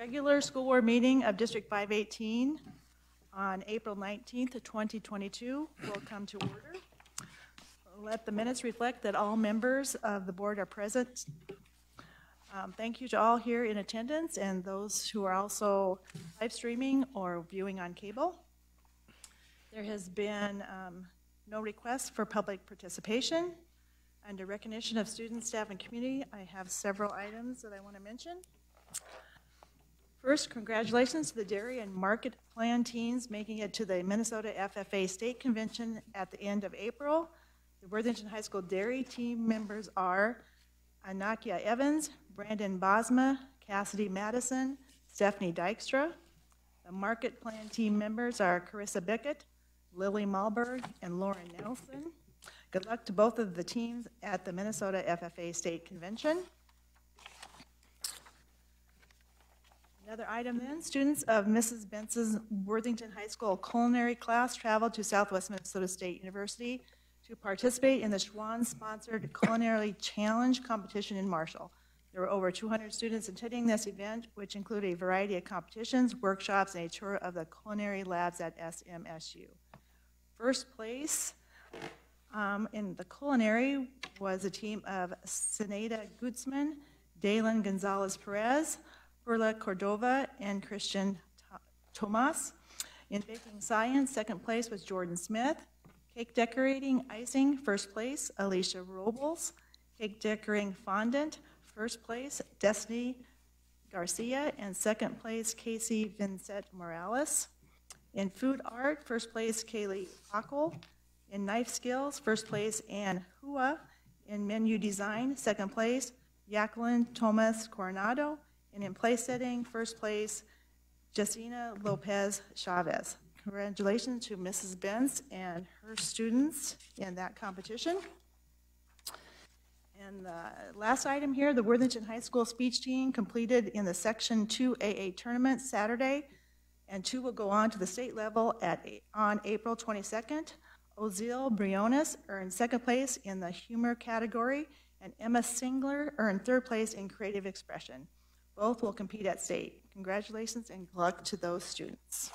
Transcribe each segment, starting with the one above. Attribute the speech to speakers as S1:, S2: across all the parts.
S1: regular school board meeting of District 518 on April 19th, 2022 will come to order. Let the minutes reflect that all members of the board are present. Thank you to all here in attendance and those who are also live streaming or viewing on cable. There has been no request for public participation. Under recognition of students, staff, and community, I have several items that I want to mention. First, congratulations to the Dairy and Market Plan teams making it to the Minnesota FFA State Convention at the end of April. The Worthington High School Dairy team members are Anakia Evans, Brandon Bosma, Cassidy Madison, Stephanie Dykstra. The Market Plan team members are Carissa Bickett, Lily Malberg, and Lauren Nelson. Good luck to both of the teams at the Minnesota FFA State Convention. Another item then, students of Mrs. Bentz's Worthington High School culinary class traveled to Southwest Minnesota State University to participate in the Schwann-sponsored Culinary Challenge competition in Marshall. There were over 200 students attending this event, which included a variety of competitions, workshops, and a tour of the culinary labs at SMSU. First place in the culinary was a team of Sinead Gutzman, Dalen Gonzalez-Perez, Perla Cordova, and Christian Tomas. In baking science, second place was Jordan Smith. Cake decorating, icing, first place, Alicia Robles. Cake decorating fondant, first place, Destiny Garcia, and second place, Casey Vincent Morales. In food art, first place, Kaylee Ockel. In knife skills, first place, Ann Hua. In menu design, second place, Jacqueline Thomas Coronado. And in place setting, first place, Jessina Lopez Chavez. Congratulations to Mrs. Benz and her students in that competition. And the last item here, the Worthington High School speech team completed in the Section 2AA tournament Saturday, and two will go on to the state level on April 22nd. Ozil Briones earned second place in the humor category, and Emma Singler earned third place in creative expression. Both will compete at state. Congratulations and good luck to those students.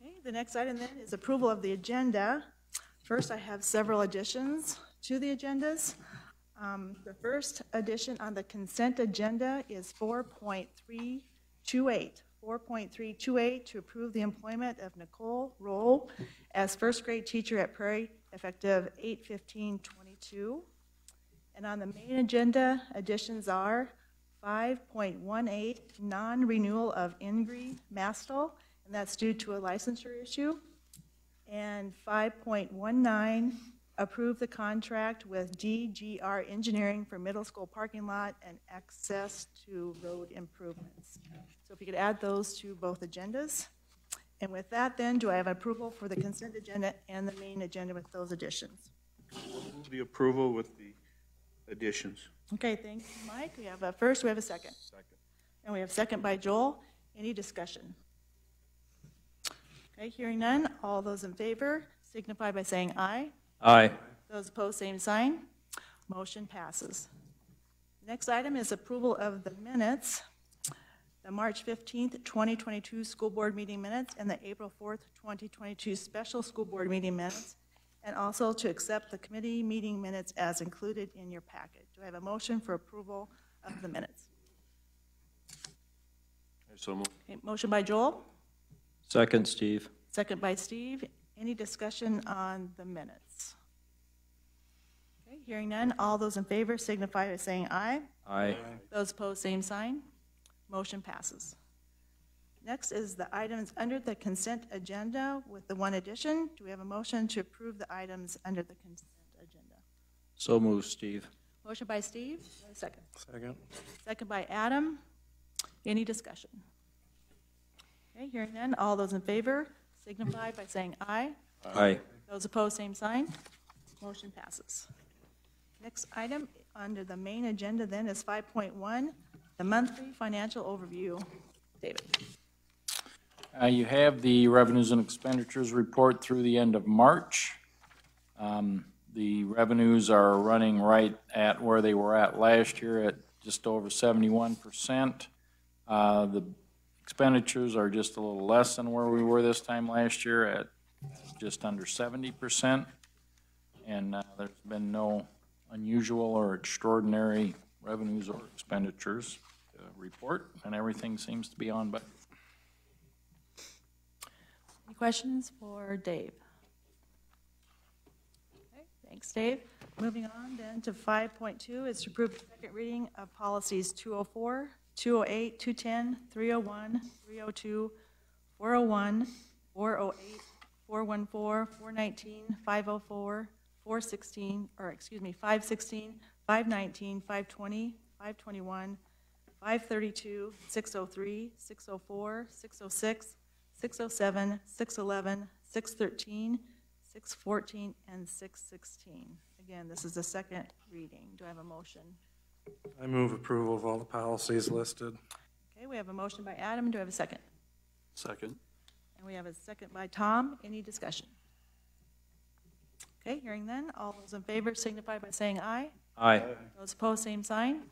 S1: Okay, the next item then is approval of the agenda. First, I have several additions to the agendas. The first addition on the consent agenda is 4.328. 4.328 to approve the employment of Nicole Roll as first grade teacher at Prairie effective 8/15/22. And on the main agenda, additions are 5.18, non-renewal of Ingrid Mastel, and that's due to a licensure issue. And 5.19, approve the contract with DGR Engineering for middle school parking lot and access to road improvements. So if you could add those to both agendas. And with that then, do I have approval for the consent agenda and the main agenda with those additions?
S2: The approval with the additions.
S1: Okay, thanks, Mike. We have a first, we have a second.
S2: Second.
S1: And we have second by Joel. Any discussion? Okay, hearing none. All those in favor signify by saying aye.
S3: Aye.
S1: Those opposed, same sign. Motion passes. Next item is approval of the minutes, the March 15th, 2022 school board meeting minutes and the April 4th, 2022 special school board meeting minutes, and also to accept the committee meeting minutes as included in your packet. Do I have a motion for approval of the minutes?
S2: So moved.
S1: Okay, motion by Joel,
S3: Second, Steve.
S1: second by Steve. Any discussion on the minutes? Okay, hearing none. All those in favor signify by saying aye.
S3: Aye.
S1: Those opposed, same sign. Motion passes. Next is the items under the consent agenda with the one addition. Do we have a motion to approve the items under the consent agenda?
S3: So moved, Steve.
S1: Motion by Steve, second.
S3: Second.
S1: Second by Adam. Any discussion? Okay, hearing none. All those in favor signify by saying aye.
S3: Aye.
S1: Those opposed, same sign. Motion passes. Next item under the main agenda then is 5.1, the monthly financial overview. David.
S4: You have the revenues and expenditures report through the end of March. The revenues are running right at where they were at last year at just over 71%. The expenditures are just a little less than where we were this time last year at just under 70%. And there's been no unusual or extraordinary revenues or expenditures to report, and everything seems to be on budget.
S1: Any questions for Dave? Okay, thanks, Dave. Moving on then to 5.2 is to approve the second reading of policies 204, 208, 210, 301, 302, 401, 408, 414, 419, 504, 416, or excuse me, 516, 519, 520, 521, 532, 603, 604, 606, 607, 611, 613, 614, and 616. Again, this is the second reading. Do I have a motion?
S5: I move approval of all the policies listed.
S1: Okay, we have a motion by Adam. Do I have a second?
S3: Second.
S1: And we have a second by Tom. Any discussion? Okay, hearing none. All those in favor signify by saying aye.
S3: Aye.
S1: Those opposed, same sign.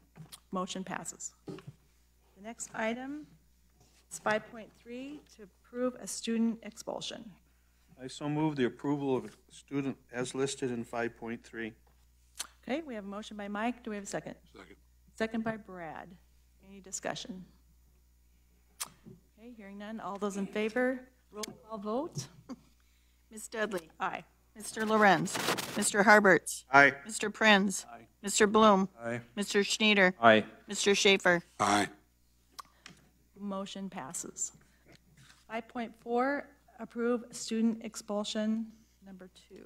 S1: Motion passes. The next item is 5.3 to approve a student expulsion.
S2: I so move the approval of student as listed in 5.3.
S1: Okay, we have a motion by Mike. Do we have a second?
S5: Second.
S1: Second by Brad. Any discussion? Okay, hearing none. All those in favor, roll call vote.
S6: Ms. Dudley.
S1: Aye.
S6: Mr. Lorenz. Mr. Harberts.
S2: Aye.
S6: Mr. Prinz. Mr. Bloom.
S5: Aye.
S6: Mr. Schneider.
S3: Aye.
S6: Mr. Schaefer.
S5: Aye.
S1: Motion passes. 5.4, approve student expulsion number 2. Do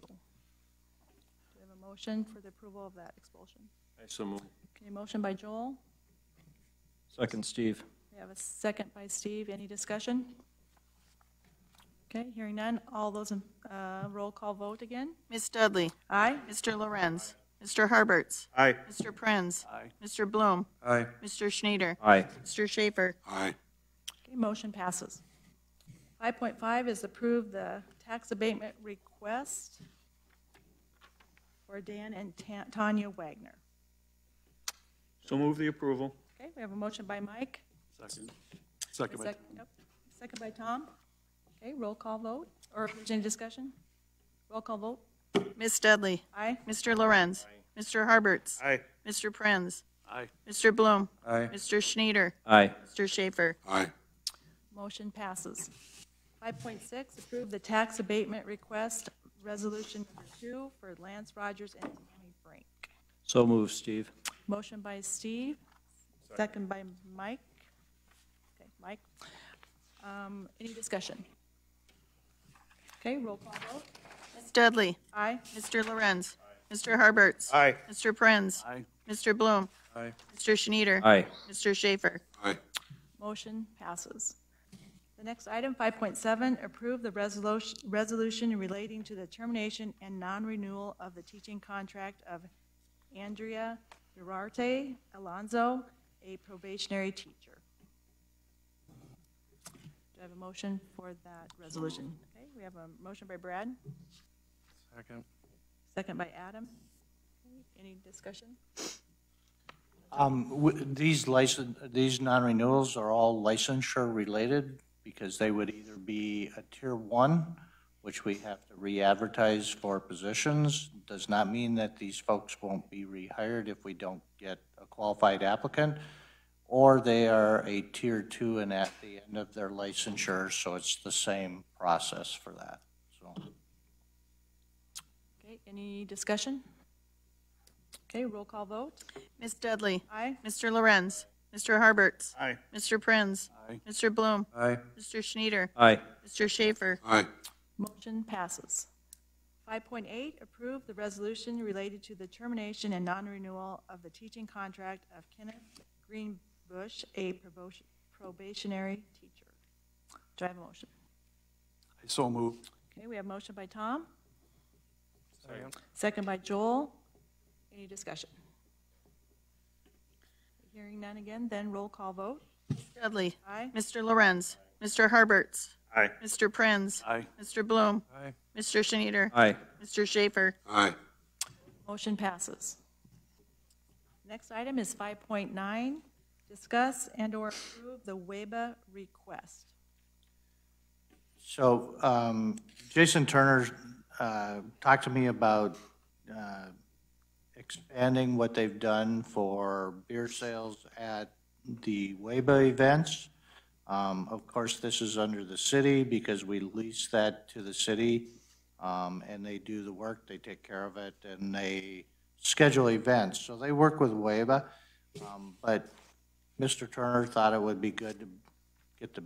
S1: we have a motion for the approval of that expulsion?
S3: I so move.
S1: Okay, motion by Joel.
S3: Second, Steve.
S1: We have a second by Steve. Any discussion? Okay, hearing none. All those in, roll call vote again.
S6: Ms. Dudley.
S1: Aye.
S6: Mr. Lorenz. Mr. Harberts.
S2: Aye.
S6: Mr. Prinz.
S3: Aye.
S6: Mr. Bloom.
S5: Aye.
S6: Mr. Schneider.
S3: Aye.
S6: Mr. Schaefer.
S5: Aye.
S1: Okay, motion passes. 5.5 is approve the tax abatement request for Dan and Tanya Wagner.
S2: So move the approval.
S1: Okay, we have a motion by Mike.
S3: Second.
S1: Second by Tom. Okay, roll call vote, or if there's any discussion? Roll call vote.
S6: Ms. Dudley.
S1: Aye.
S6: Mr. Lorenz. Mr. Harberts.
S2: Aye.
S6: Mr. Prinz.
S3: Aye.
S6: Mr. Bloom.
S5: Aye.
S6: Mr. Schneider.
S3: Aye.
S6: Mr. Schaefer.
S5: Aye.
S1: Motion passes. 5.6, approve the tax abatement request, resolution number 2 for Lance Rogers and Tammy Brink.
S3: So move, Steve.
S1: Motion by Steve, second by Mike. Okay, Mike. Any discussion? Okay, roll call vote.
S6: Ms. Dudley.
S1: Aye.
S6: Mr. Lorenz. Mr. Harberts.
S2: Aye.
S6: Mr. Prinz.
S3: Aye.
S6: Mr. Bloom.
S5: Aye.
S6: Mr. Schneider.
S3: Aye.
S6: Mr. Schaefer.
S5: Aye.
S1: Motion passes. The next item, 5.7, approve the resolution relating to the termination and non-renewal of the teaching contract of Andrea Durarte Alonso, a probationary teacher. Do I have a motion for that resolution? Okay, we have a motion by Brad,
S5: Second.
S1: second by Adam. Any discussion?
S7: These non-renewals are all licensure related because they would either be a tier 1, which we have to re-advertise for positions. Does not mean that these folks won't be rehired if we don't get a qualified applicant, or they are a tier 2 and at the end of their licensure, so it's the same process for that. So,
S1: Okay, any discussion? Okay, roll call vote.
S6: Ms. Dudley.
S1: Aye.
S6: Mr. Lorenz. Mr. Harberts.
S2: Aye.
S6: Mr. Prinz.
S3: Aye.
S6: Mr. Bloom.
S5: Aye.
S6: Mr. Schneider.
S3: Aye.
S6: Mr. Schaefer.
S5: Aye.
S1: Motion passes. 5.8, approve the resolution related to the termination and non-renewal of the teaching contract of Kenneth Greenbush, a probationary teacher. Do I have a motion?
S5: I so move.
S1: Okay, we have a motion by Tom,
S5: Second.
S1: second by Joel. Any discussion? Hearing none again, then roll call vote.
S6: Dudley.
S1: Aye.
S6: Mr. Lorenz. Mr. Harberts.
S2: Aye.
S6: Mr. Prinz.
S3: Aye.
S6: Mr. Bloom.
S5: Aye.
S6: Mr. Schneider.
S3: Aye.
S6: Mr. Schaefer.
S5: Aye.
S1: Motion passes. Next item is 5.9, discuss and/or approve the WEBA request.
S7: So Jason Turner talked to me about expanding what they've done for beer sales at the WEBA events. Of course, this is under the city because we lease that to the city, and they do the work, they take care of it, and they schedule events. So they work with WEBA, but Mr. Turner thought it would be good to get the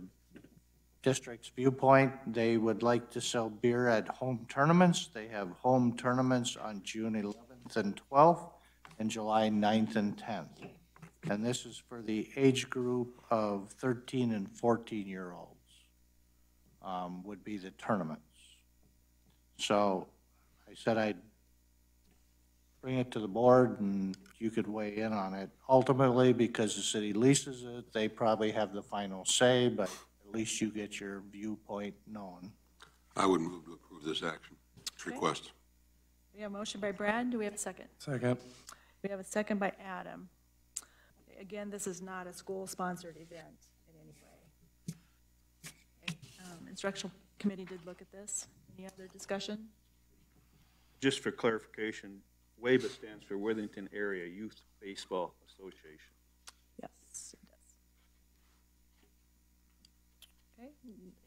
S7: district's viewpoint. They would like to sell beer at home tournaments. They have home tournaments on June 11th and 12th, and July 9th and 10th. And this is for the age group of 13 and 14-year-olds would be the tournaments. So I said I'd bring it to the board and you could weigh in on it. Ultimately, because the city leases it, they probably have the final say, but at least you get your viewpoint known.
S8: I would move to approve this action, this
S1: Okay.
S8: request.
S1: We have a motion by Brad. Do we have a second?
S5: Second.
S1: We have a second by Adam. Again, this is not a school-sponsored event in any way. Okay, Instructional committee did look at this. Any other discussion?
S2: Just for clarification, WABA stands for Worthington Area Youth Baseball Association.
S1: Yes, it does. Okay,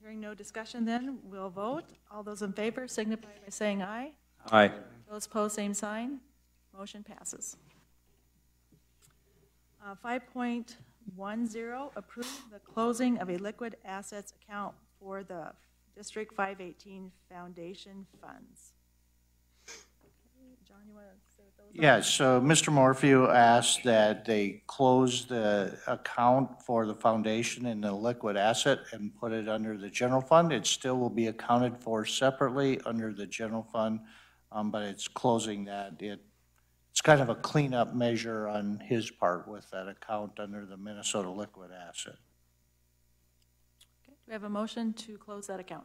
S1: hearing no discussion then, we'll vote. All those in favor signify by saying aye.
S3: Aye.
S1: Those opposed, same sign. Motion passes. 5.10, approve the closing of a liquid assets account for the District 518 Foundation funds. Okay, John, you want to say what those are?
S7: Yeah, so Mr. Morphew asked that they close the account for the foundation in the liquid asset and put it under the general fund. It still will be accounted for separately under the general fund, but it's closing that. It's kind of a cleanup measure on his part with that account under the Minnesota liquid asset.
S1: Okay, do we have a motion to close that account?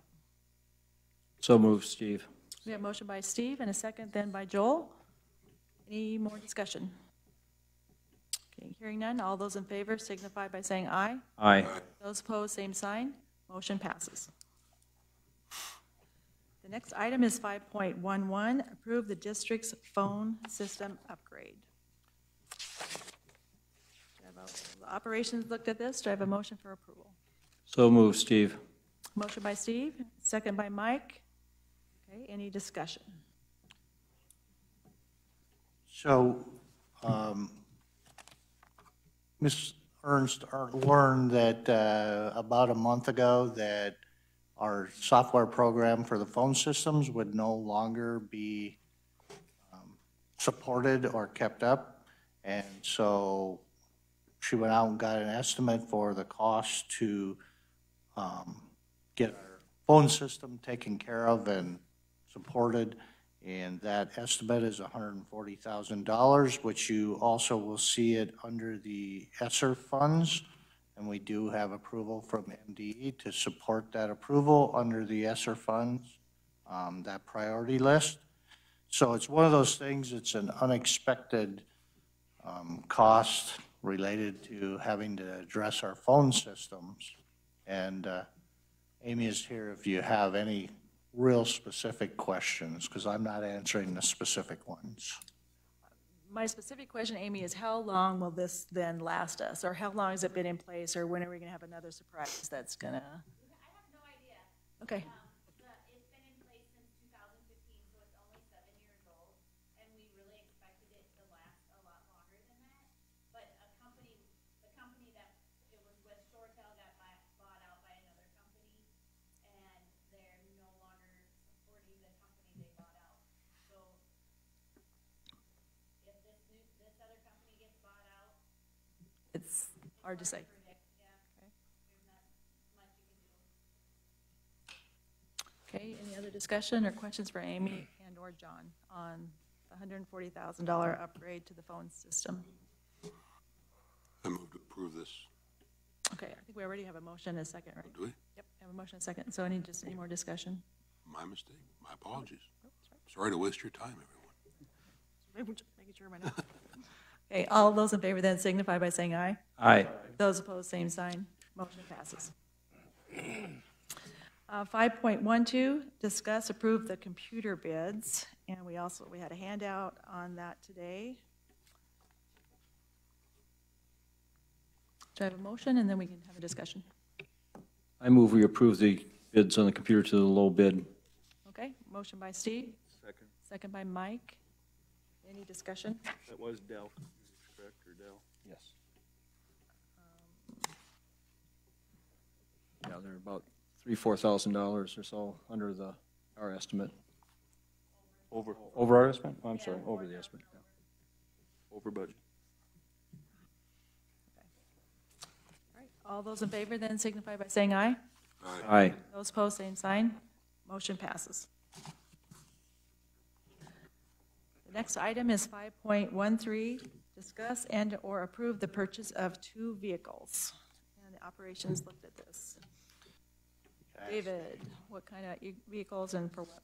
S3: So moved, Steve.
S1: We have a motion by Steve and a second then by Joel. Any more discussion? Okay, hearing none, all those in favor signify by saying aye.
S3: Aye.
S1: Those opposed, same sign. Motion passes. The next item is 5.11, approve the district's phone system upgrade. The operations looked at this. Do I have a motion for approval?
S3: So moved, Steve.
S1: Motion by Steve, second by Mike. Okay, any discussion?
S7: So, Ms. Ernst learned that about a month ago that our software program for the phone systems would no longer be supported or kept up. And so she went out and got an estimate for the cost to get our phone system taken care of and supported. And that estimate is $140,000, which you also will see it under the ESSER funds. And we do have approval from MDE to support that approval under the ESSER funds, that priority list. So it's one of those things, it's an unexpected cost related to having to address our phone systems. And Amy is here if you have any real specific questions, because I'm not answering the specific ones.
S1: My specific question, Amy, is how long will this then last us? Or how long has it been in place, or when are we going to have another surprise that's going to?
S9: I have no idea.
S1: Okay,
S9: It's been in place since 2015, so it's only 7 years old, and we really expected it to last a lot longer than that. But the company that it was with, Shortel, got bought out by another company, and they're no longer supporting the company they bought out. So if this other company gets bought out,
S1: it's hard to say.
S9: predict, there's not much you can do.
S1: Okay, any other discussion or questions for Amy and or John on the $140,000 upgrade to the phone system?
S8: I move to approve this.
S1: Okay, I think we already have a motion and a second, right?
S8: Do we?
S1: Yep, we have a motion and a second. So any more discussion?
S8: My mistake. My apologies. Sorry to waste your time, everyone.
S1: Maybe we're just making sure we're not. Okay, all those in favor then signify by saying aye.
S3: Aye.
S1: Those opposed, same sign. Motion passes. 5.12, discuss, approve the computer bids. And we had a handout on that today. Do I have a motion, and then we can have a discussion?
S3: I move we approve the bids on the computer to the low bid.
S1: Okay, motion by Steve,
S2: Second.
S1: second by Mike. Any discussion?
S2: That was Dell, correct, or Dell?
S3: Yes. Yeah, they're about $3,000-4,000 or so under our estimate.
S2: Over
S3: Over our estimate? Oh, I'm sorry, over the estimate. Yeah.
S2: budget.
S1: All right, all those in favor then signify by saying aye.
S3: Aye.
S1: Those opposed, same sign. Motion passes. The next item is 5.13, discuss and/or approve the purchase of 2 vehicles. And the operations looked at this. David, what kind of vehicles and for what?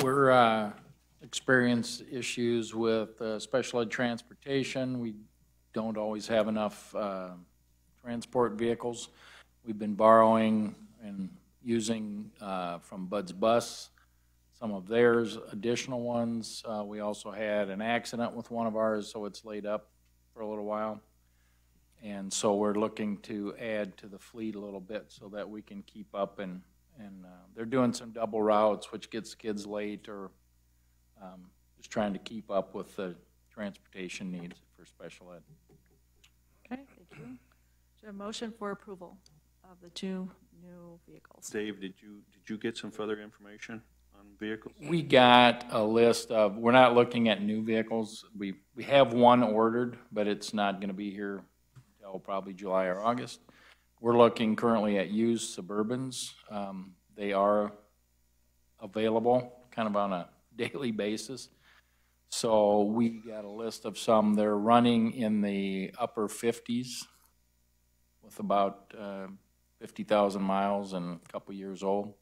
S4: We're experienced issues with special ed transportation. We don't always have enough transport vehicles. We've been borrowing and using from Bud's Bus, some of theirs, additional ones. We also had an accident with one of ours, so it's laid up for a little while. And so we're looking to add to the fleet a little bit so that we can keep up, and they're doing some double routes, which gets kids late, or just trying to keep up with the transportation needs for special ed.
S1: Okay, thank you. Do you have a motion for approval of the 2 new vehicles?
S2: Dave, did you get some further information on vehicles?
S4: We got a list of, we're not looking at new vehicles. We have one ordered, but it's not going to be here until probably July or August. We're looking currently at used Suburbans. They are available kind of on a daily basis. So we got a list of some. They're running in the upper 50s with about 50,000 miles and a couple years old.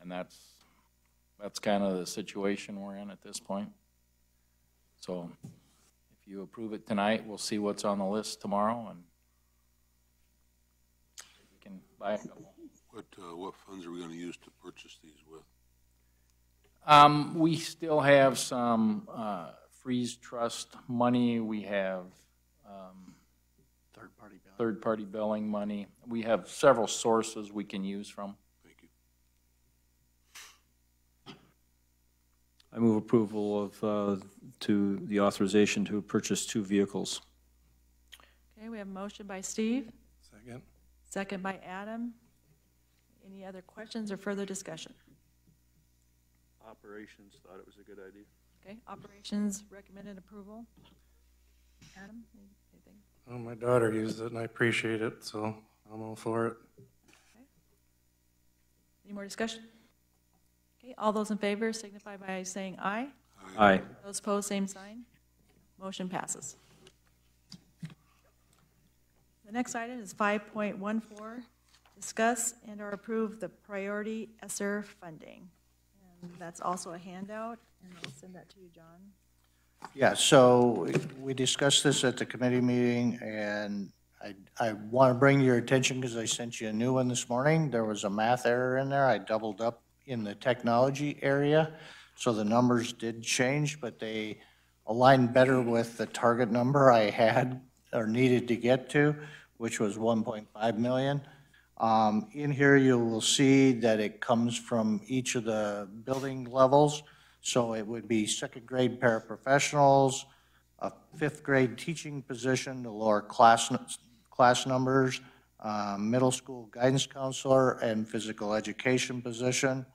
S4: And that's kind of the situation we're in at this point. So if you approve it tonight, we'll see what's on the list tomorrow, and we can buy a couple.
S8: What funds are we going to use to purchase these with?
S4: We still have some Freeze Trust money. We have third-party billing money. We have several sources we can use from.
S8: Thank you.
S3: I move approval of, to the authorization to purchase 2 vehicles.
S1: Okay, we have a motion by Steve,
S5: Second.
S1: second by Adam. Any other questions or further discussion?
S2: Operations thought it was a good idea.
S1: Okay, operations recommended approval. Adam, anything?
S5: Well, my daughter used it and I appreciate it, so I'm all for it.
S1: Any more discussion? Okay, all those in favor signify by saying aye.
S3: Aye.
S1: Those opposed, same sign. Motion passes. The next item is 5.14, discuss and/or approve the priority ESSER funding. And that's also a handout, and I'll send that to you, John.
S7: Yeah, so we discussed this at the committee meeting, and I want to bring your attention because I sent you a new one this morning. There was a math error in there. I doubled up in the technology area, so the numbers did change, but they aligned better with the target number I had or needed to get to, which was 1.5 million. In here, you will see that it comes from each of the building levels. So it would be 2nd grade paraprofessionals, a 5th grade teaching position to lower class numbers, middle school guidance counselor, and physical education position.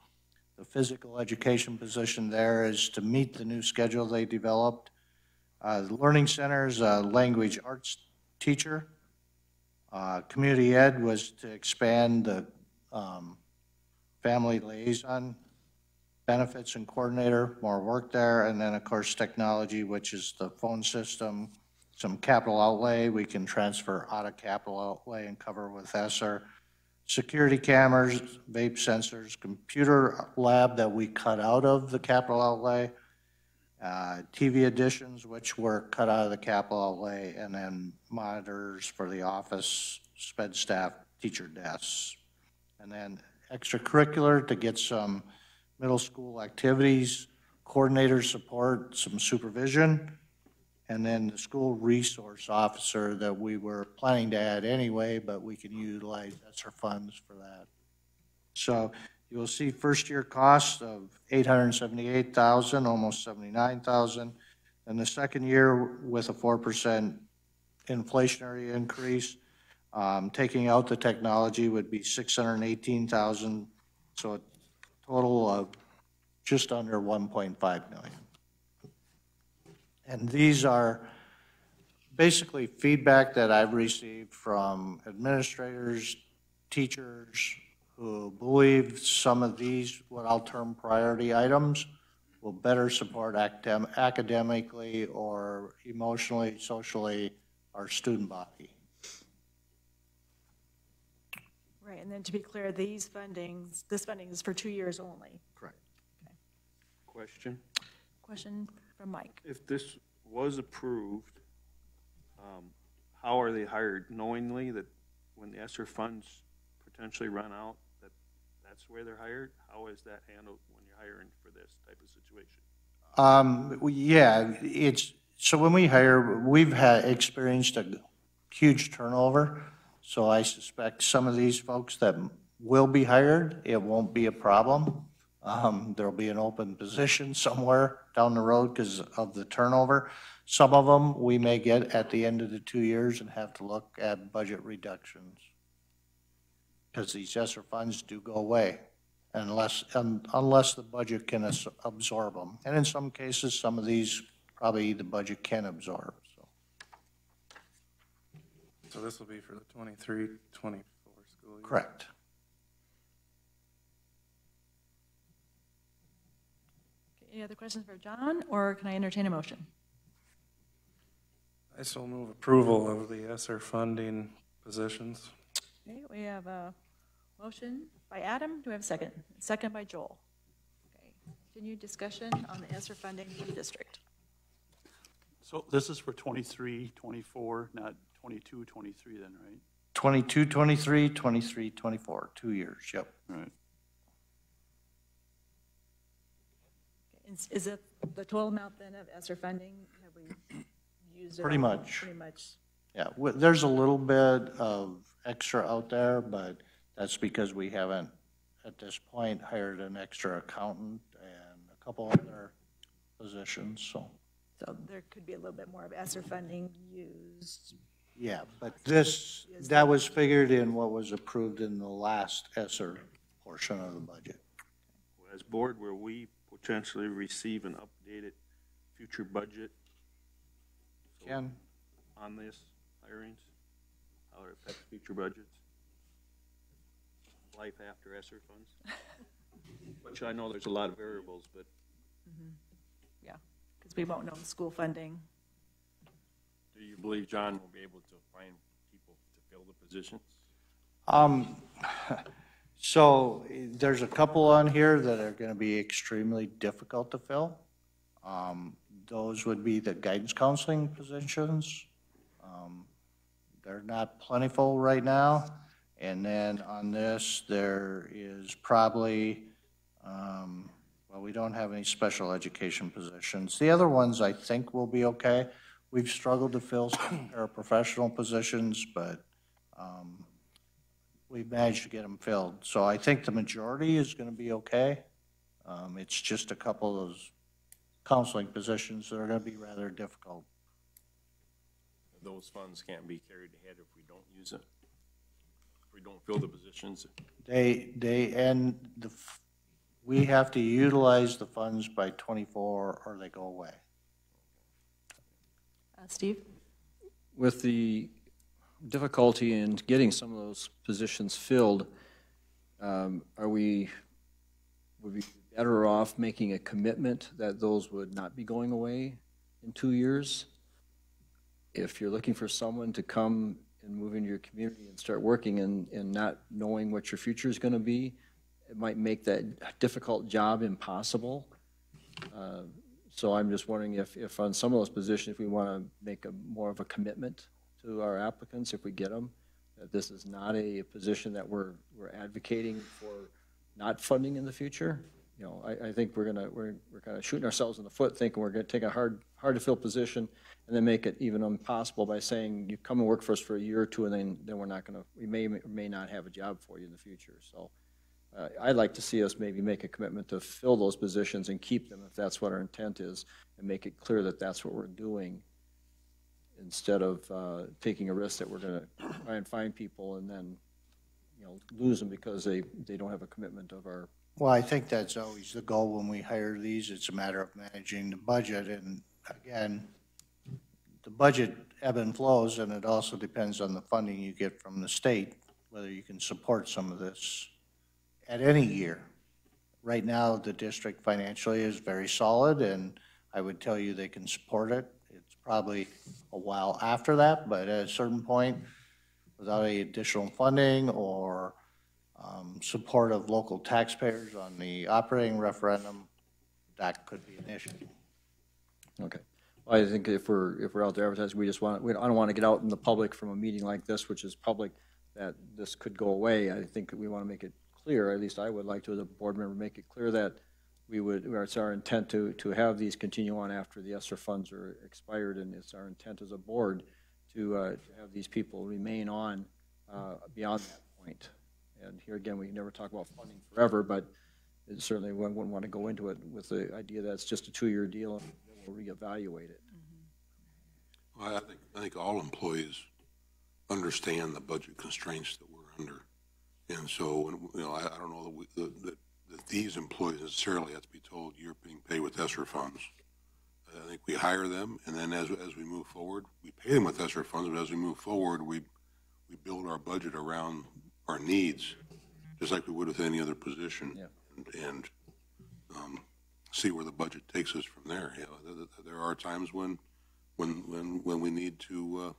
S7: The physical education position there is to meet the new schedule they developed. The learning center's a language arts teacher. Community ed was to expand the family liaison benefits and coordinator, more work there, and then, of course, technology, which is the phone system, some capital outlay we can transfer out of capital outlay and cover with ESSER, security cameras, vape sensors, computer lab that we cut out of the capital outlay, TV additions, which were cut out of the capital outlay, and then monitors for the office, sped staff, teacher desks. And then extracurricular to get some middle school activities, coordinator support, some supervision, and then the school resource officer that we were planning to add anyway, but we can utilize ESSER funds for that. So you will see first-year costs of $878,000, almost $79,000. And the second year with a 4% inflationary increase, taking out the technology would be $618,000, so a total of just under $1.5 million. And these are basically feedback that I've received from administrators, teachers, who believe some of these, what I'll term priority items, will better support academically or emotionally, socially, our student body.
S1: Right, and then to be clear, this funding is for 2 years only.
S7: Correct.
S2: Question?
S1: Question from Mike.
S2: If this was approved, how are they hired? Knowingly that when the ESSER funds potentially run out, that's where they're hired? How is that handled when you're hiring for this type of situation?
S7: Yeah, so when we hire, we've experienced a huge turnover. So I suspect some of these folks that will be hired, it won't be a problem. There'll be an open position somewhere down the road because of the turnover. Some of them we may get at the end of the 2 years and have to look at budget reductions, because these ESSER funds do go away unless the budget can absorb them. And in some cases, some of these probably the budget can absorb.
S5: So this will be for the 23-24 school year?
S7: Correct.
S1: Any other questions for John, or can I entertain a motion?
S5: I still move approval of the ESSER funding positions.
S1: Okay, we have a motion by Adam. Do we have a second? Second by Joel. Okay. Continued discussion on the ESSER funding for the district.
S10: So this is for 23, 24, not 22, 23 then, right?
S7: 22, 23, 23, 24, 2 years, yep.
S10: All right.
S1: Is it the total amount then of ESSER funding? Have we used it?
S7: Pretty
S1: all?
S7: much.
S1: Pretty much.
S7: Yeah, there's a little bit of extra out there, but that's because we haven't, at this point, hired an extra accountant and a couple other positions, so.
S1: So there could be a little bit more of ESSER funding used.
S7: Yeah, but that was figured in what was approved in the last ESSER portion of the budget.
S2: As board, will we potentially receive an updated future budget?
S7: Ken?
S2: On this hirings, how it affects future budgets? Life after ESSER funds? Which I know there's a lot of variables, but.
S1: Yeah, because we won't know the school funding.
S11: Do you believe John will be able to find people to fill the positions?
S7: So there's a couple on here that are going to be extremely difficult to fill. Those would be the guidance counseling positions. They're not plentiful right now. And then on this, there is probably, well, we don't have any special education positions. The other ones I think will be okay. We've struggled to fill some paraprofessional positions, but we've managed to get them filled. So I think the majority is going to be okay. It's just a couple of those counseling positions that are going to be rather difficult.
S11: Those funds can't be carried ahead if we don't use it, if we don't fill the positions. We have to utilize the funds by 24 or they go away.
S1: Steve?
S3: With the difficulty in getting some of those positions filled, would we be better off making a commitment that those would not be going away in 2 years? If you're looking for someone to come and move into your community and start working and not knowing what your future is going to be, it might make that difficult job impossible. So I'm just wondering if on some of those positions, if we want to make more of a commitment to our applicants, if we get them, that this is not a position that we're advocating for not funding in the future. You know, I think we're kind of shooting ourselves in the foot, thinking we're going to take a hard to fill position and then make it even impossible by saying you come and work for us for a year or two, and then we're not going to, we may not have a job for you in the future. So I'd like to see us maybe make a commitment to fill those positions and keep them if that's what our intent is, and make it clear that that's what we're doing, instead of taking a risk that we're going to try and find people and then, you know, lose them because they don't have a commitment of our.
S7: Well, I think that's always the goal when we hire these. It's a matter of managing the budget. And again, the budget ebb and flows, and it also depends on the funding you get from the state, whether you can support some of this at any year. Right now, the district financially is very solid, and I would tell you they can support it. It's probably a while after that, but at a certain point, without any additional funding or support of local taxpayers on the operating referendum, that could be an issue.
S3: Okay. Well, I think if we're out there advertising, I don't want to get out in the public from a meeting like this, which is public, that this could go away. I think we want to make it clear, at least I would like to, as a board member, make it clear that it's our intent to have these continue on after the ESSER funds are expired, and it's our intent as a board to have these people remain on beyond that point. And here again, we never talk about funding forever, but it certainly one wouldn't want to go into it with the idea that it's just a 2-year deal and we'll reevaluate it.
S8: Well, I think all employees understand the budget constraints that we're under. And so, you know, I don't know that these employees necessarily have to be told you're being paid with ESSER funds. I think we hire them, and then as we move forward, we pay them with ESSER funds, but as we move forward, we build our budget around our needs, just like we would with any other position, yeah. and see where the budget takes us from there. You know, there are times when we need to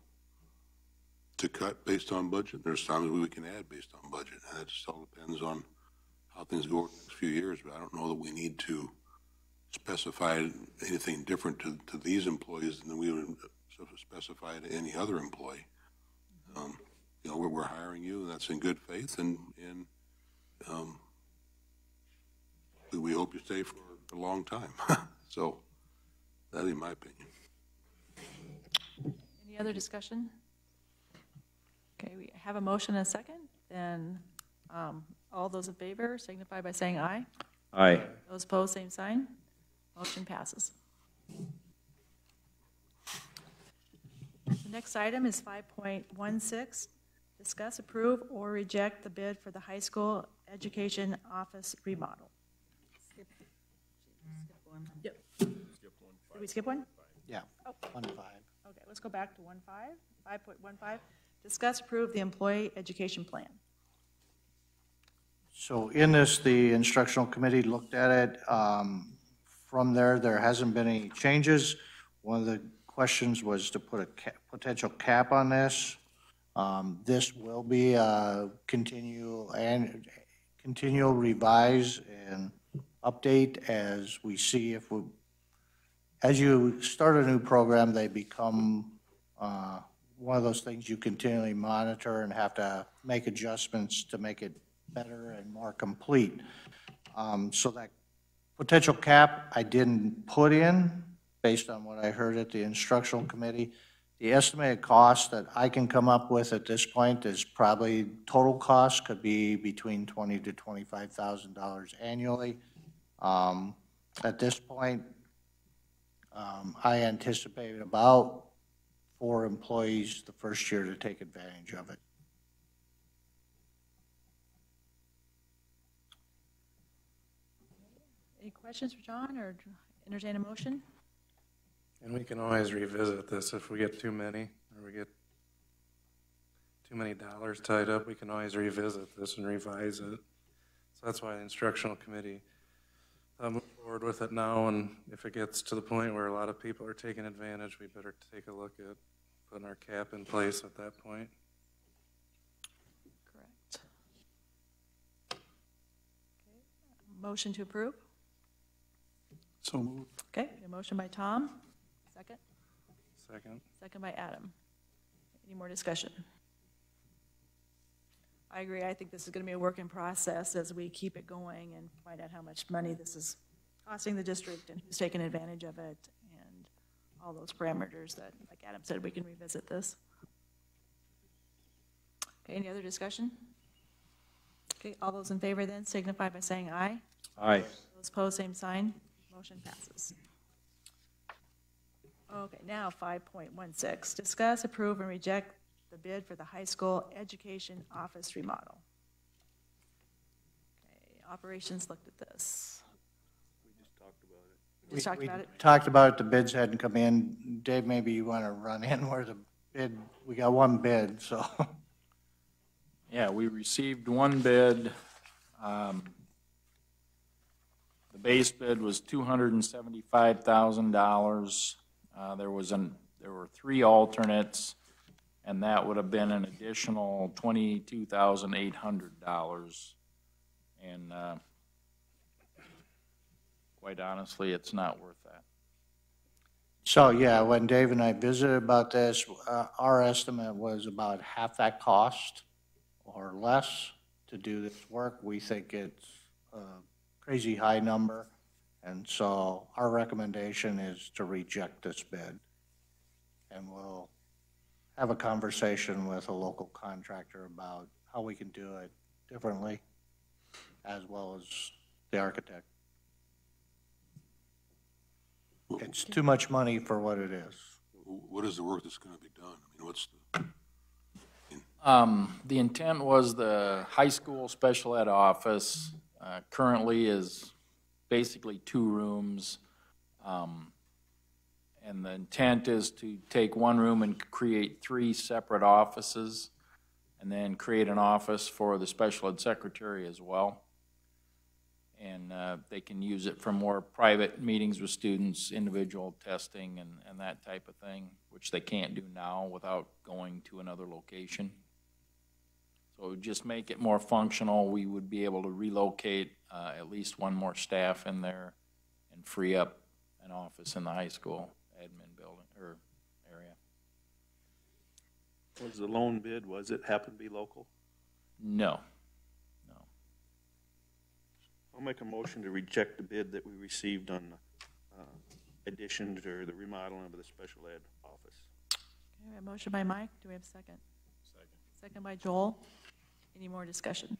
S8: cut based on budget. There's times we can add based on budget, and it just all depends on how things go over the next few years. But I don't know that we need to specify anything different to these employees than we would specify to any other employee. You know, we're hiring you, and that's in good faith, and we hope you stay for a long time. So that'd be my opinion.
S1: Any other discussion? Okay, we have a motion and a second. Then all those in favor signify by saying aye.
S3: Aye.
S1: Those opposed, same sign. Motion passes. The next item is 5.16. Discuss, approve, or reject the bid for the high school education office remodel. Skip one. Yep. Did we skip one?
S7: Yeah,
S1: Oh.
S7: 1-5.
S1: Okay, let's go back to 5.15. Discuss, approve the employee education plan.
S7: So in this, the instructional committee looked at it. From there hasn't been any changes. One of the questions was to put a potential cap on this. This will be a continual revise and update as we see as you start a new program, they become one of those things you continually monitor and have to make adjustments to make it better and more complete. So that potential cap I didn't put in based on what I heard at the instructional committee. The estimated cost that I can come up with at this point is probably total cost could be between $20,000 to $25,000 annually. At this point, I anticipate about 4 employees the first year to take advantage of it.
S1: Any questions for John, or entertain a motion?
S5: And we can always revisit this if we get too many, or we get too many dollars tied up. We can always revisit this and revise it. So that's why the instructional committee move forward with it now, and if it gets to the point where a lot of people are taking advantage, we better take a look at putting our cap in place at that point.
S1: Correct. Okay. Motion to approve?
S10: So moved.
S1: Okay, a motion by Tom, second,
S5: Second.
S1: second by Adam. Any more discussion? I agree, I think this is gonna be a work in process as we keep it going and find out how much money this is costing the district and who's taking advantage of it and all those parameters that, like Adam said, we can revisit this. Okay, any other discussion? Okay, all those in favor then signify by saying aye.
S3: Aye.
S1: Those opposed, same sign. Motion passes. Okay, now 5.16, discuss, approve, and reject the bid for the high school education office remodel. Okay, operations looked at this.
S2: We just talked about it.
S1: We just talked about it.
S7: Talked about it, the bids hadn't come in. Dave, maybe you want to run in where the bid, we got one bid, so.
S4: Yeah, we received one bid. The base bid was $275,000. There were 3 alternates, and that would have been an additional $22,800. And quite honestly, it's not worth that.
S7: So, yeah, when Dave and I visited about this, our estimate was about half that cost or less to do this work. We think it's a crazy high number, and so our recommendation is to reject this bid. And we'll have a conversation with a local contractor about how we can do it differently, as well as the architect. It's too much money for what it is.
S8: What is the work that's gonna be done? I mean, what's the,
S4: The intent was the high school special ed office currently is basically 2 rooms. And the intent is to take one room and create 3 separate offices, and then create an office for the special ed secretary as well. And they can use it for more private meetings with students, individual testing, and that type of thing, which they can't do now without going to another location. So it would just make it more functional. We would be able to relocate at least one more staff in there and free up an office in the high school admin building or area.
S2: Was the loan bid, was it happen to be local?
S4: No.
S2: I'll make a motion to reject the bid that we received on the addition or the remodeling of the special ed office.
S1: Okay, a motion by Mike, do we have a second? Second by Joel. Any more discussion?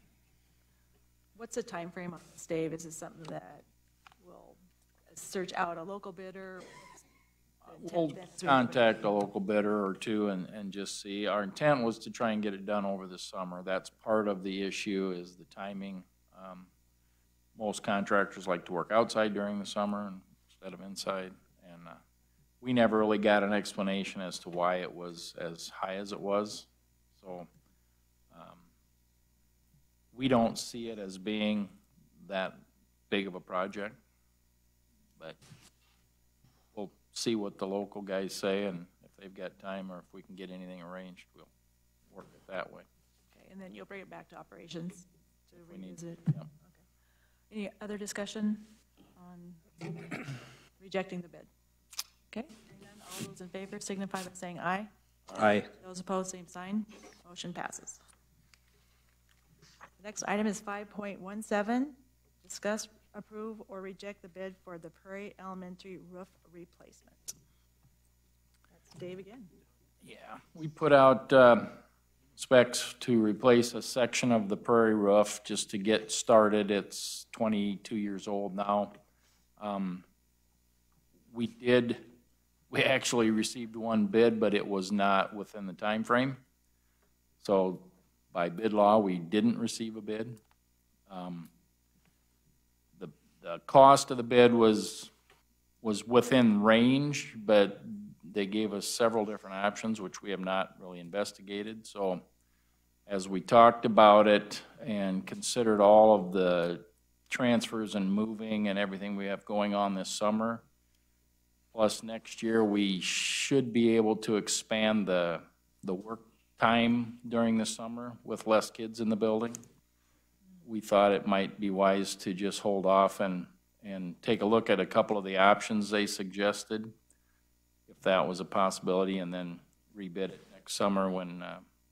S1: What's the time frame on this, Dave? Is this something that will search out a local bidder?
S4: We'll contact a local bidder or 2 and just see. Our intent was to try and get it done over the summer. That's part of the issue, is the timing. Most contractors like to work outside during the summer instead of inside. And we never really got an explanation as to why it was as high as it was. So we don't see it as being that big of a project, but we'll see what the local guys say, and if they've got time or if we can get anything arranged, we'll work it that way.
S1: Okay, and then you'll bring it back to operations to
S4: We need-
S1: revisit.
S4: yep.
S1: Okay. Any other discussion on rejecting the bid? Okay, hearing none, all those in favor signify by saying aye.
S3: Aye.
S1: Those opposed, same sign. Motion passes. The next item is 5.17, discuss, approve, or reject the bid for the Prairie Elementary roof replacement. That's Dave again.
S4: Yeah, we put out specs to replace a section of the Prairie roof just to get started. It's 22 years old now. We actually received one bid, but it was not within the time frame. So by bid law, we didn't receive a bid. The cost of the bid was within range, but they gave us several different options, which we have not really investigated. So as we talked about it and considered all of the transfers and moving and everything we have going on this summer, plus next year, we should be able to expand the work time during the summer with less kids in the building. We thought it might be wise to just hold off and and take a look at a couple of the options they suggested, if that was a possibility, and then rebid it next summer when,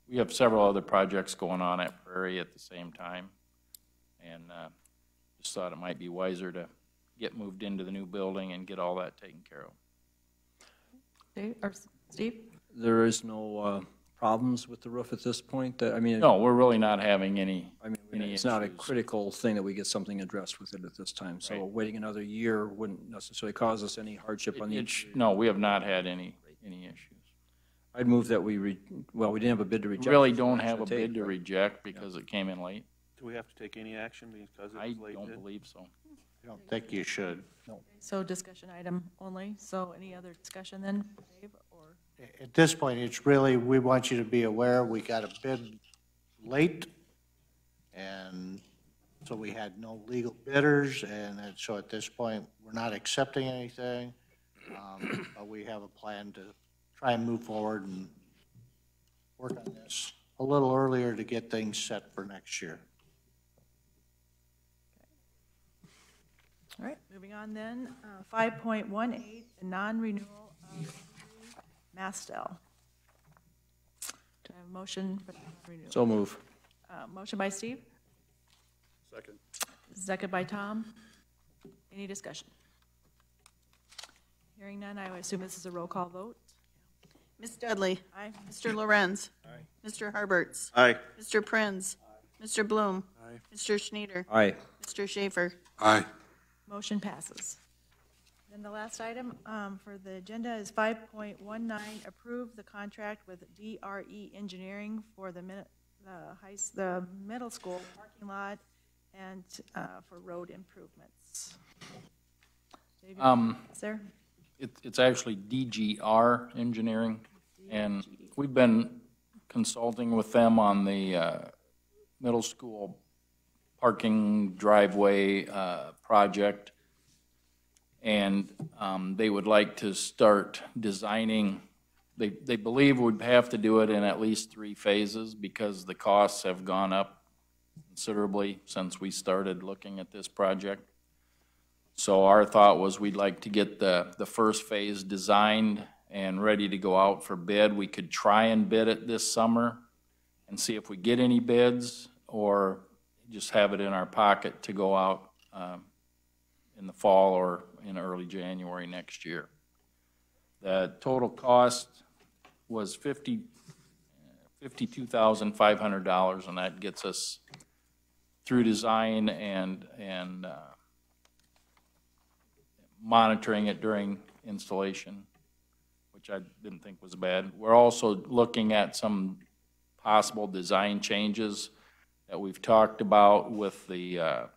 S4: we have several other projects going on at Prairie at the same time. And, just thought it might be wiser to get moved into the new building and get all that taken care of.
S1: Dave, or Steve?
S3: There is no problems with the roof at this point? I mean,
S4: No, we're really not having any
S3: it's not a
S4: issues.
S3: critical thing that we get something addressed with it at this time. So waiting another year wouldn't necessarily cause us any hardship on the.
S4: No, we have not had any issues.
S3: I'd move that we didn't have a bid to reject.
S4: Really don't have a bid to reject because it came in late.
S2: Do we have to take any action because
S4: I
S2: it was late?
S4: don't
S2: bid?
S4: believe so.
S7: I don't think you should.
S1: So discussion item only. So any other discussion then, Dave, or?
S7: At this point, it's really, we want you to be aware, we got a bid late, and so we had no legal bidders, and so at this point, we're not accepting anything, but we have a plan to try and move forward and work on this a little earlier to get things set for next year.
S1: All right, moving on then. 5.18, the non-renewal of Mastel. Do I have a motion for the non-renewal?
S3: So move.
S1: Motion by Steve,
S10: Second.
S1: second by Tom. Any discussion? Hearing none, I would assume this is a roll call vote.
S6: Ms. Dudley.
S1: Aye.
S6: Mr. Lorenz. Mr. Harberts.
S2: Aye.
S6: Mr. Prinz. Mr. Bloom.
S5: Aye.
S6: Mr. Schneider.
S3: Aye.
S6: Mr. Schaefer.
S8: Aye.
S1: Motion passes. Then the last item for the agenda is 5.19, approve the contract with DRE Engineering for the middle school parking lot and for road improvements. Dave, is there?
S4: It's actually DGR Engineering, and we've been consulting with them on the middle school parking driveway project. And they would like to start designing, they believe we'd have to do it in at least 3 phases because the costs have gone up considerably since we started looking at this project. So our thought was we'd like to get the first phase designed and ready to go out for bid. We could try and bid it this summer and see if we get any bids, or just have it in our pocket to go out in the fall or in early January next year. The total cost was $52,500, and that gets us through design and monitoring it during installation, which I didn't think was bad. We're also looking at some possible design changes that we've talked about with the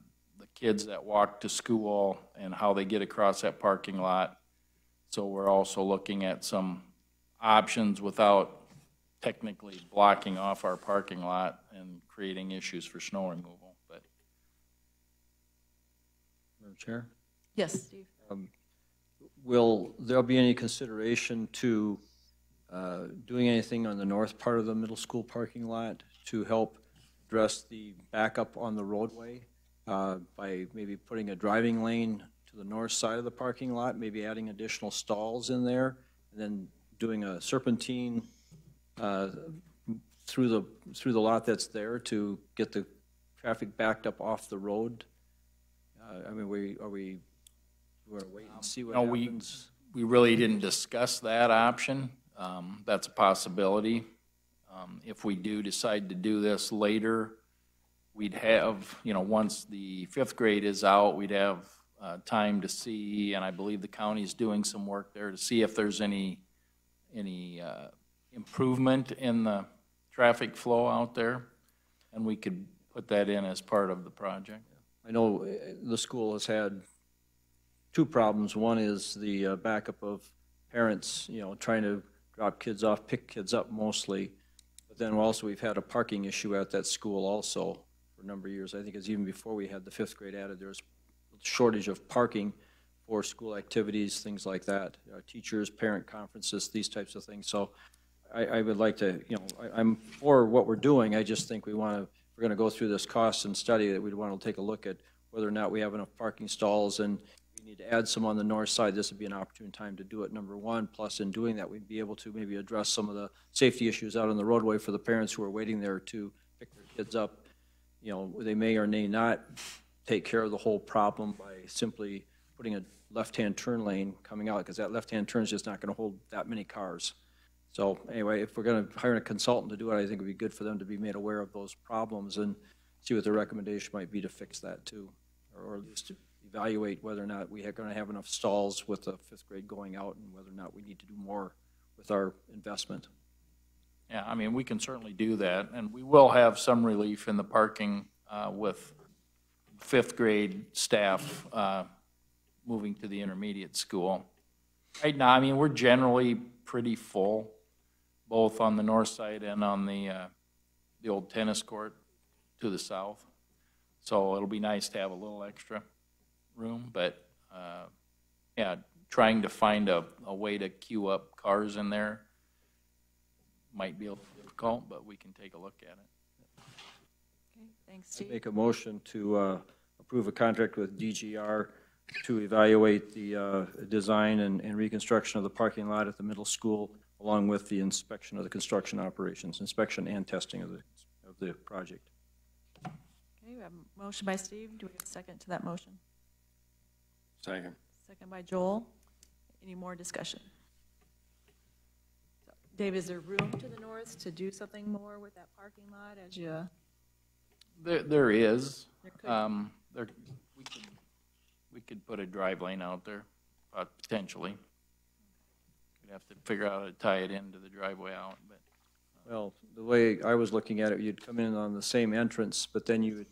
S4: kids that walk to school and how they get across that parking lot. So we're also looking at some options without technically blocking off our parking lot and creating issues for snow removal. But
S3: Madam Chair?
S1: Yes, Steve.
S3: Will there be any consideration to doing anything on the north part of the middle school parking lot to help address the backup on the roadway by maybe putting a driving lane to the north side of the parking lot, maybe adding additional stalls in there, and then doing a serpentine through the lot that's there to get the traffic backed up off the road? I mean, we're going to wait and see what happens?
S4: We really didn't discuss that option. That's a possibility. If we do decide to do this later, we'd have, once the 5th grade is out, we'd have time to see, and I believe the county's doing some work there to see if there's any improvement in the traffic flow out there, and we could put that in as part of the project.
S3: I know the school has had 2 problems. One is the backup of parents, trying to drop kids off, pick kids up mostly. But then also we've had a parking issue at that school also for a number of years. I think it's even before we had the 5th grade added, there was a shortage of parking for school activities, things like that. Teachers, parent conferences, these types of things. So I would like to, I'm for what we're doing. I just think we're going to go through this cost and study that we'd want to take a look at whether or not we have enough parking stalls, and we need to add some on the north side. This would be an opportune time to do it, number one. Plus, in doing that, we'd be able to maybe address some of the safety issues out on the roadway for the parents who are waiting there to pick their kids up. You know, they may or may not take care of the whole problem by simply putting a left-hand turn lane coming out, because that left-hand turn is just not going to hold that many cars. So anyway, if we're going to hire a consultant to do it, I think it'd be good for them to be made aware of those problems and see what the recommendation might be to fix that too, or at least to evaluate whether or not we are going to have enough stalls with the fifth grade going out and whether or not we need to do more with our investment.
S4: Yeah, I mean, we can certainly do that, and we will have some relief in the parking with fifth grade staff moving to the intermediate school. Right now, I mean, we're generally pretty full, both on the north side and on the old tennis court to the south. So it'll be nice to have a little extra room, but yeah, trying to find a way to queue up cars in there might be a little difficult, but we can take a look at it.
S1: Okay, thanks,
S3: I
S1: Steve.
S3: make a motion to approve a contract with DGR to evaluate the design and reconstruction of the parking lot at the middle school, along with the inspection of the construction operations, inspection and testing of the project.
S1: Okay, we have a motion by Steve. Do we have a second to that motion?
S11: Second.
S1: Second by Joel. Any more discussion? Dave, is there room to the north to do something more with that parking lot as you?
S4: There is.
S1: There could
S4: We could put a drive lane out there, potentially. We'd have to figure out how to tie it into the driveway out, but.
S3: Well, the way I was looking at it, you'd come in on the same entrance, but then you would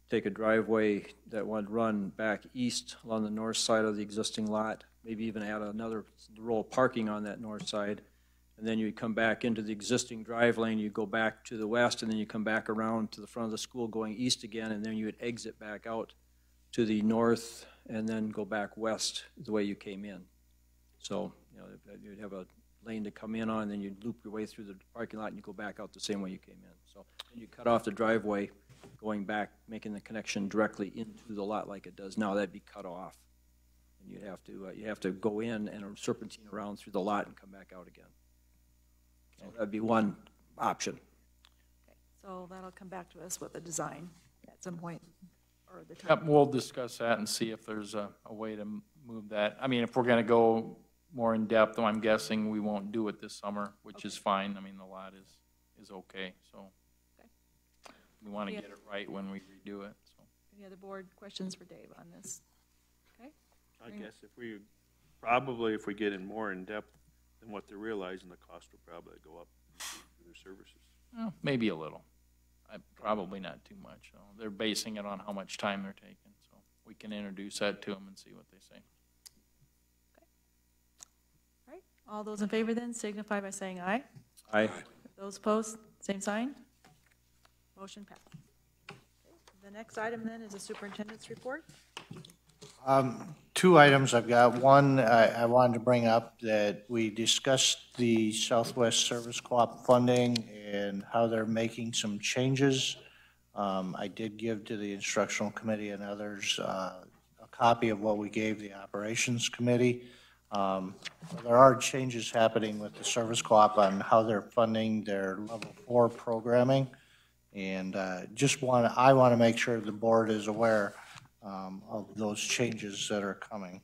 S3: take a driveway that would run back east along the north side of the existing lot, maybe even add another row of parking on that north side, and then you'd come back into the existing drive lane, you go back to the west, and then you come back around to the front of the school going east again, and then you would exit back out to the north and then go back west the way you came in. So, you know, you'd have a lane to come in on, and then you'd loop your way through the parking lot and you go back out the same way you came in. So you cut off the driveway going back, making the connection directly into the lot like it does now. That'd be cut off. And you have to go in and serpentine around through the lot and come back out again. So that'd be one option.
S1: Okay, so that'll come back to us with a design at some point, or the
S4: Yep,
S1: time.
S4: we'll discuss that and see if there's a way to move that. I mean, if we're gonna go more in depth, I'm guessing we won't do it this summer, which is fine. I mean, the lot is okay, so.
S1: Okay.
S4: We wanna get it right when we redo it, so.
S1: Any other board questions for Dave on this? Okay,
S2: I guess if we get in more in depth than what they're realizing, the cost will probably go up for their services.
S4: Well, maybe a little. Probably not too much. So they're basing it on how much time they're taking, so we can introduce that to them and see what they say.
S1: all right. All those in favor then signify by saying aye.
S3: Aye.
S1: Those opposed, same sign. Motion passed. Okay, the next item then is the superintendent's report.
S7: Two items I've got. One, I wanted to bring up that we discussed the Southwest Service Co-op funding and how they're making some changes. I did give to the instructional committee and others a copy of what we gave the operations committee. There are changes happening with the Service Co-op on how they're funding their level 4 programming. And I want to make sure the board is aware of those changes that are coming.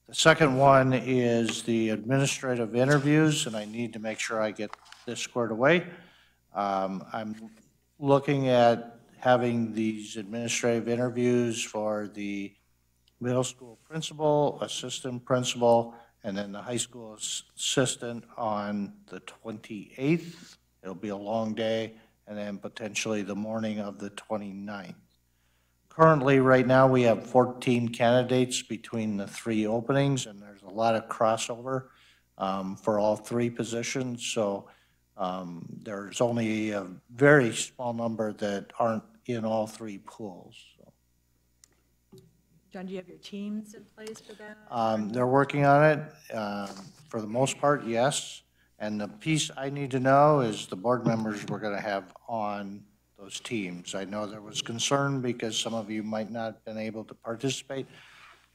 S7: The second one is the administrative interviews, and I need to make sure I get this squared away. I'm looking at having these administrative interviews for the middle school principal, assistant principal, and then the high school assistant on the 28th. It'll be a long day, and then potentially the morning of the 29th. Currently, right now, we have 14 candidates between the three openings, and there's a lot of crossover for all three positions. So there's only a very small number that aren't in all three pools. So,
S1: John, do you have your teams in place for that?
S7: they're working on it. For the most part, yes. And the piece I need to know is the board members we're going to have on those teams. I know there was concern because some of you might not have been able to participate.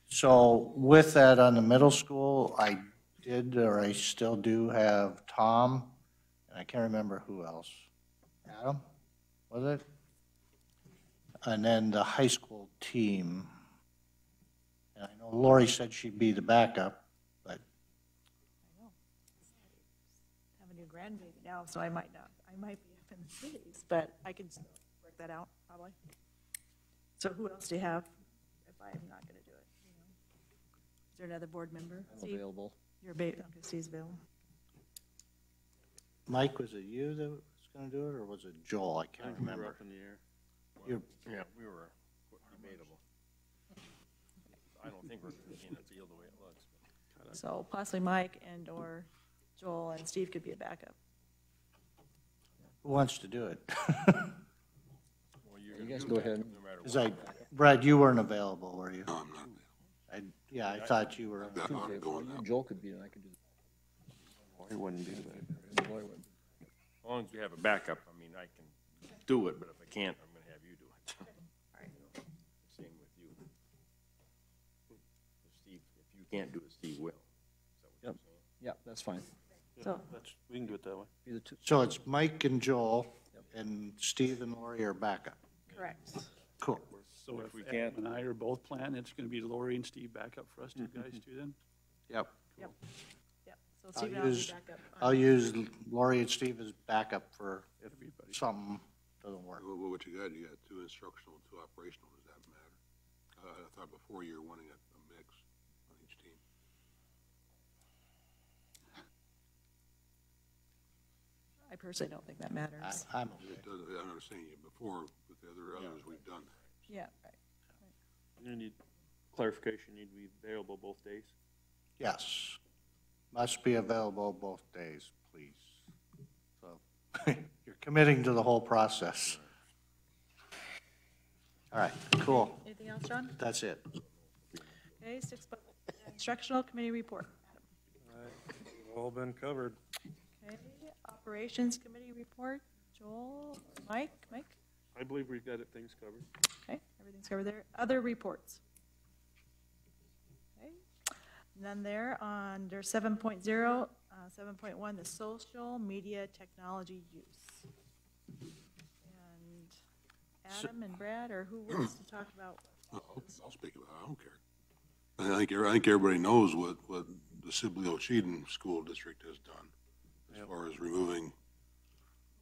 S7: So with that on the middle school, I did, or I still do have Tom, and I can't remember who else. Adam, was it? And then the high school team. And I know Lori said she'd be the backup, but
S1: Have a new grandbaby now, so I might be up in the cities, but I can still work that out, probably. So who else do you have if I'm not going to do it? You know? Is there another board member?
S3: I'm
S1: Steve?
S3: available.
S1: You're okay, Steve's available.
S7: Mike, was it you that was going to do it, or was it Joel? I can't
S2: We were
S7: remember.
S2: up in the air.
S7: You're-
S11: Yeah, we were debatable. I don't think we're in the field the way it looks.
S1: So possibly Mike and/or Joel and Steve could be a backup.
S7: Who wants to do it?
S11: Well, you're
S3: You
S11: gonna
S3: guys
S11: do
S3: go
S11: that
S3: ahead.
S11: No matter
S7: Because
S11: what.
S7: Brad, you weren't available, were you?
S8: No, I'm not.
S7: Yeah, I thought you were.
S8: I've got a lot going on.
S3: Joel could be, and I could do
S2: Why wouldn't do that?
S3: that.
S11: As long as we have a backup, I mean, I can do it, but if I can't, I'm gonna have you do it. Same with you. Steve, if you can't do it, Steve will. Is that what you're
S3: Yep.
S11: saying?
S3: Yeah, that's fine.
S1: So-
S2: We can do it that way.
S3: Either two.
S7: So it's Mike and Joel, and Steve and Lori are backup.
S1: Correct.
S7: Cool.
S10: So
S11: If
S10: if
S11: we
S10: Adam
S11: can't-
S10: and I are both playing, it's gonna be Lori and Steve back up for us two guys too then?
S7: Yep.
S1: Yep. So Steve and I will be
S7: use-
S1: backup.
S7: I'll use Lori and Steve as backup for if
S10: Everybody.
S7: something doesn't work.
S8: What you got two instructional and two operational, does that matter? I thought before you were wanting a mix on each team.
S1: I personally don't think that matters.
S7: I'm
S8: It does, I understand you, before, with the others, we've done that.
S1: Yeah, right.
S2: You need clarification, need to be available both days.
S7: Yes. Must be available both days, please. So you're committing to the whole process. All right, cool.
S1: Anything else, John?
S7: That's it.
S1: Okay, instructional committee report.
S5: We've all been covered.
S1: Okay, operations committee report. Joel, Mike.
S2: I believe we've got things covered.
S1: Okay, everything's covered there. Other reports. Okay, none there. Under 7.0, 7.1, the social media technology use. And Adam and Brad, or who wants to talk about?
S8: I'll speak about it, I don't care. I think everybody knows what the Sibley Cheatham School District has done as far as removing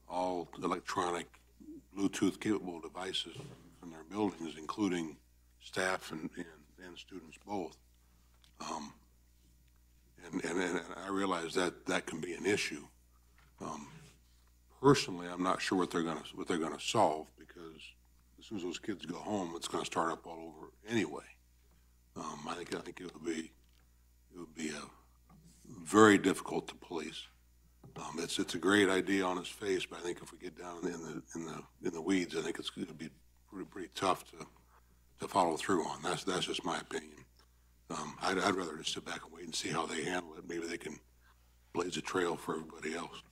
S8: all electronic Bluetooth capable devices from their buildings, including staff and students both. And I realize that can be an issue. Personally, I'm not sure what they're gonna solve, because as soon as those kids go home, it's gonna start up all over anyway. I think it would be very difficult to police. It's a great idea on its face, but I think if we get down in the weeds, I think it's going to be pretty tough to follow through on. That's just my opinion. I'd rather just sit back and wait and see how they handle it. Maybe they can blaze a trail for everybody else.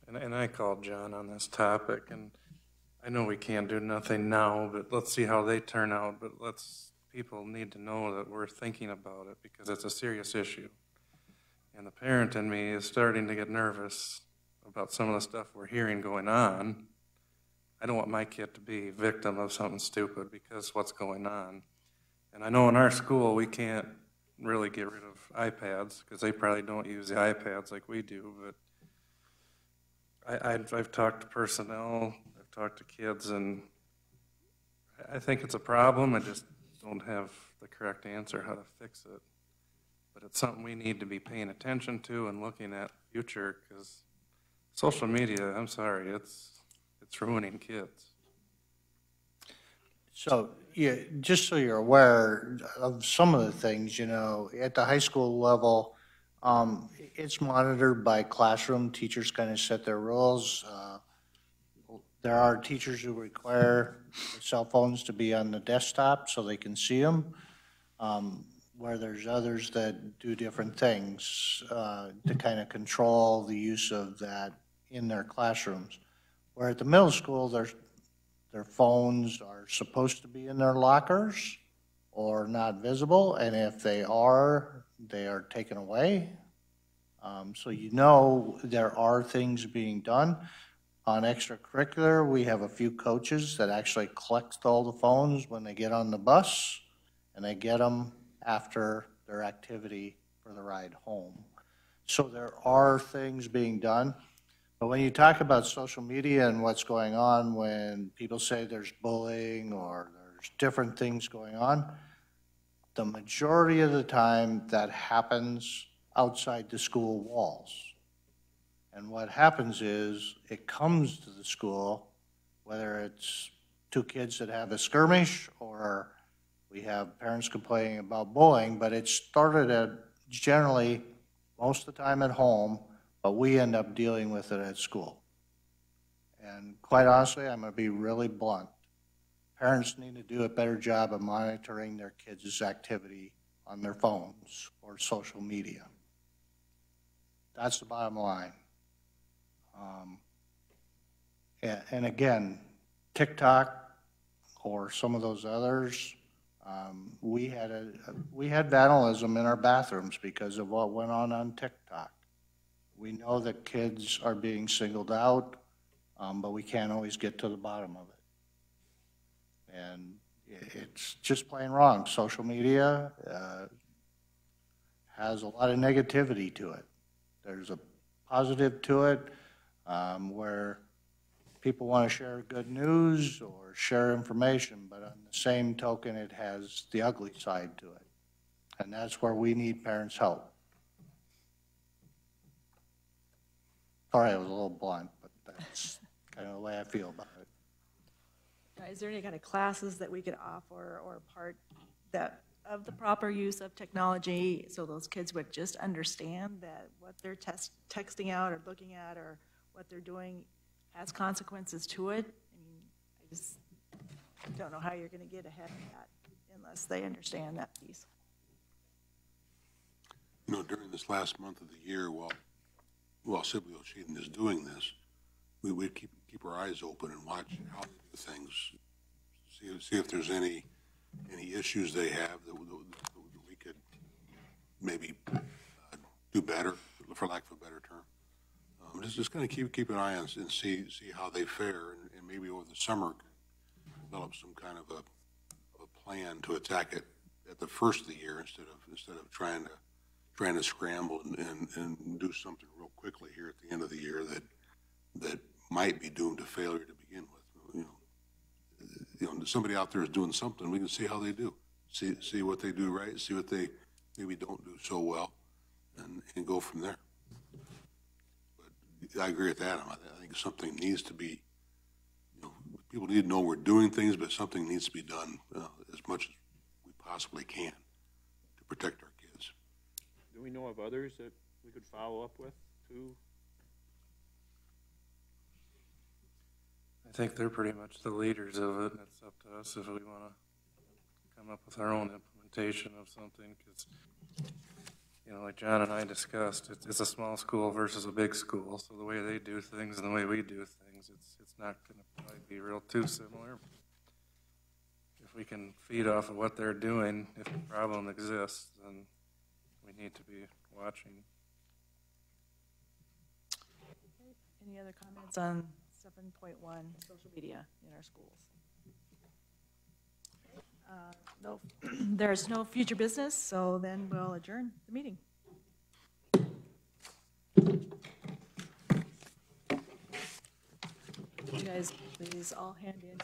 S5: And I called John on this topic, and I know we can't do nothing now, but let's see how they turn out. But people need to know that we're thinking about it, because it's a serious issue. And the parent in me is starting to get nervous about some of the stuff we're hearing going on. I don't want my kid to be victim of something stupid because what's going on. And I know in our school, we can't really get rid of iPads because they probably don't use the iPads like we do, but I've talked to personnel, I've talked to kids, and I think it's a problem. I just don't have the correct answer how to fix it. But it's something we need to be paying attention to and looking at future, because social media, I'm sorry, it's ruining kids.
S7: So, yeah, just so you're aware of some of the things, at the high school level, it's monitored by classroom. Teachers kind of set their rules. There are teachers who require cell phones to be on the desktop so they can see them, where there's others that do different things to kind of control the use of that in their classrooms. Where at the middle school, they're their phones are supposed to be in their lockers or not visible, and if they are taken away. So you know there are things being done. On extracurricular, we have a few coaches that actually collect all the phones when they get on the bus, and they get them after their activity for the ride home. So there are things being done. But when you talk about social media and what's going on, when people say there's bullying or there's different things going on, the majority of the time that happens outside the school walls. And what happens is it comes to the school, whether it's two kids that have a skirmish or we have parents complaining about bullying, but it started at generally most of the time at home, but we end up dealing with it at school. And quite honestly, I'm going to be really blunt. Parents need to do a better job of monitoring their kids' activity on their phones or social media. That's the bottom line. And again, TikTok or some of those others, we had vandalism in our bathrooms because of what went on TikTok. We know that kids are being singled out, but we can't always get to the bottom of it. And it's just plain wrong. Social media has a lot of negativity to it. There's a positive to it where people want to share good news or share information, but on the same token, it has the ugly side to it. And that's where we need parents' help. Sorry, I was a little blunt, but that's kind of the way I feel about it.
S1: Is there any kind of classes that we could offer or part that of the proper use of technology so those kids would just understand that what they're texting out or looking at or what they're doing has consequences to it? I mean, I just don't know how you're going to get ahead of that unless they understand that piece.
S8: You know, during this last month of the year, while Sibley Ocheyedan is doing this, we would keep our eyes open and watch how they do things, see if there's any issues they have that we could maybe do better, for lack of a better term. Just kind of keep an eye on and see how they fare, and maybe over the summer develop some kind of a plan to attack it at the first of the year instead of trying to scramble and do something real quickly here at the end of the year that might be doomed to failure to begin with. You know, somebody out there is doing something. We can see how they do, see what they do right, see what they maybe don't do so well, and go from there. But I agree with Adam. I think something needs to be. You know, people need to know we're doing things, but something needs to be done as much as we possibly can to protect our kids.
S2: Do we know of others that we could follow up with too?
S5: I think they're pretty much the leaders of it, and it's up to us if we want to come up with our own implementation of something, because, you know, like John and I discussed, it's a small school versus a big school, so the way they do things and the way we do things, it's not going to probably be real too similar. If we can feed off of what they're doing, if the problem exists, then we need to be watching.
S1: Any other comments on 7.1 social media in our schools? No, there's no future business, so then we'll adjourn the meeting. You guys, please all hand in your